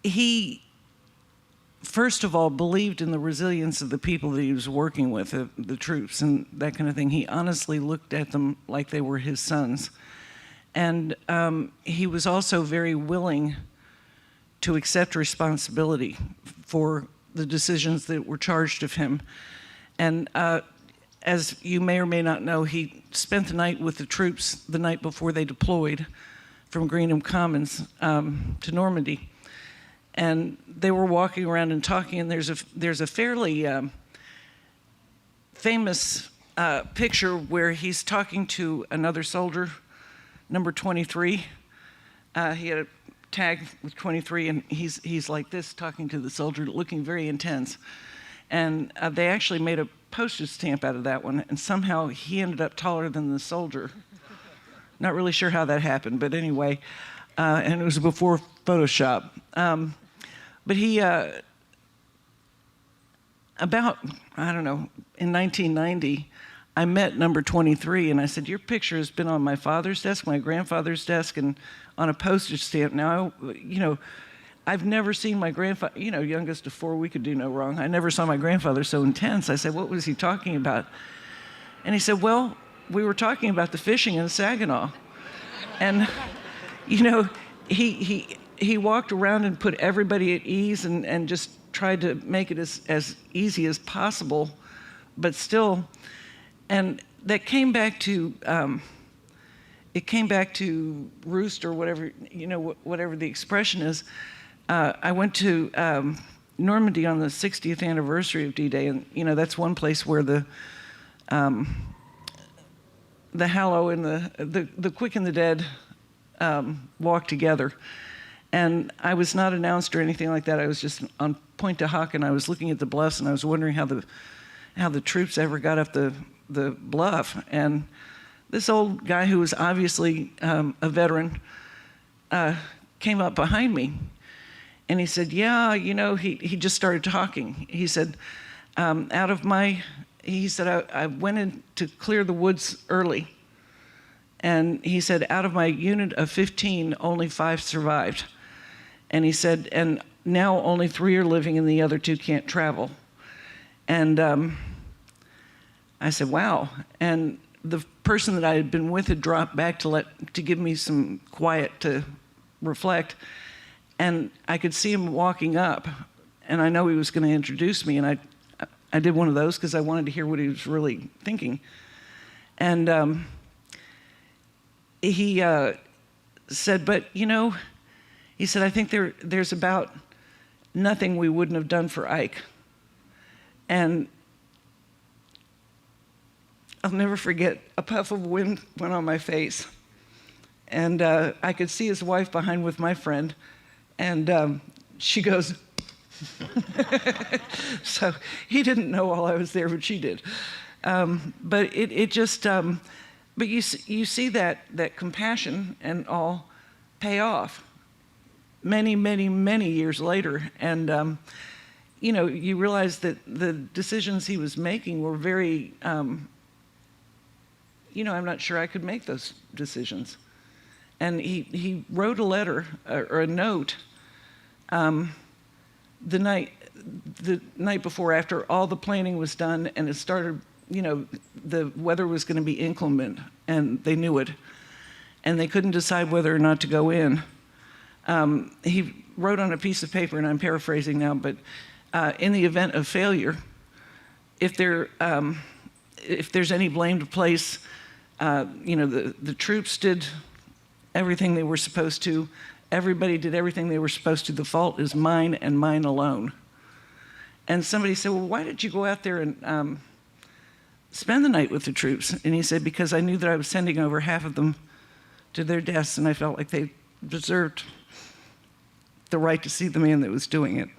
he, first of all, believed in the resilience of the people that he was working with, the troops and that kind of thing. He honestly looked at them like they were his sons. And he was also very willing to accept responsibility for the decisions that were charged of him. And as you may or may not know, he spent the night with the troops the night before they deployed from Greenham Commons to Normandy. And they were walking around and talking, and there's a fairly famous picture where he's talking to another soldier, number 23. He had a tag with 23, and he's like this, talking to the soldier, looking very intense. And they actually made a postage stamp out of that one, and somehow he ended up taller than the soldier. Not really sure how that happened, but anyway, and it was before Photoshop. But he, about, I don't know, in 1990, I met number 23, and I said, your picture has been on my father's desk, my grandfather's desk, and on a postage stamp. Now, I've never seen my grandfather, youngest of four, we could do no wrong. I never saw my grandfather so intense. I said, what was he talking about? And he said, well, we were talking about the fishing in Saginaw. And, he walked around and put everybody at ease and just tried to make it as easy as possible, but still, and that came back to, it came back to roost or whatever, whatever the expression is. I went to Normandy on the 60th anniversary of D-Day, and that's one place where the Hallow and the quick and the dead walk together. And I was not announced or anything like that. I was just on Point de Hoc, and I was looking at the bluffs, and I was wondering how the troops ever got up the bluff. And this old guy who was obviously a veteran came up behind me, and he said, yeah, he just started talking. He said, I went in to clear the woods early. And he said, out of my unit of 15, only 5 survived. And he said, and now only 3 are living and the other 2 can't travel. And I said, wow. And the person that I had been with had dropped back to give me some quiet to reflect. And I could see him walking up, and I know he was going to introduce me, and I did one of those because I wanted to hear what he was really thinking. And he said, but he said, I think there's about nothing we wouldn't have done for Ike. And I'll never forget, a puff of wind went on my face. And I could see his wife behind with my friend, and she goes, so he didn't know while I was there, but she did. But it just, but you see that compassion and all pay off many, many, many years later. And, you realize that the decisions he was making were very, I'm not sure I could make those decisions. And he wrote a letter or a note the night before, after all the planning was done and it started, the weather was going to be inclement, and they knew it, and they couldn't decide whether or not to go in. He wrote on a piece of paper, and I'm paraphrasing now, but in the event of failure, if there's any blame to place, the troops did everything they were supposed to. Everybody did everything they were supposed to. The fault is mine and mine alone. And somebody said, well, why did you go out there and spend the night with the troops? And he said, because I knew that I was sending over half of them to their deaths, and I felt like they deserved the right to see the man that was doing it.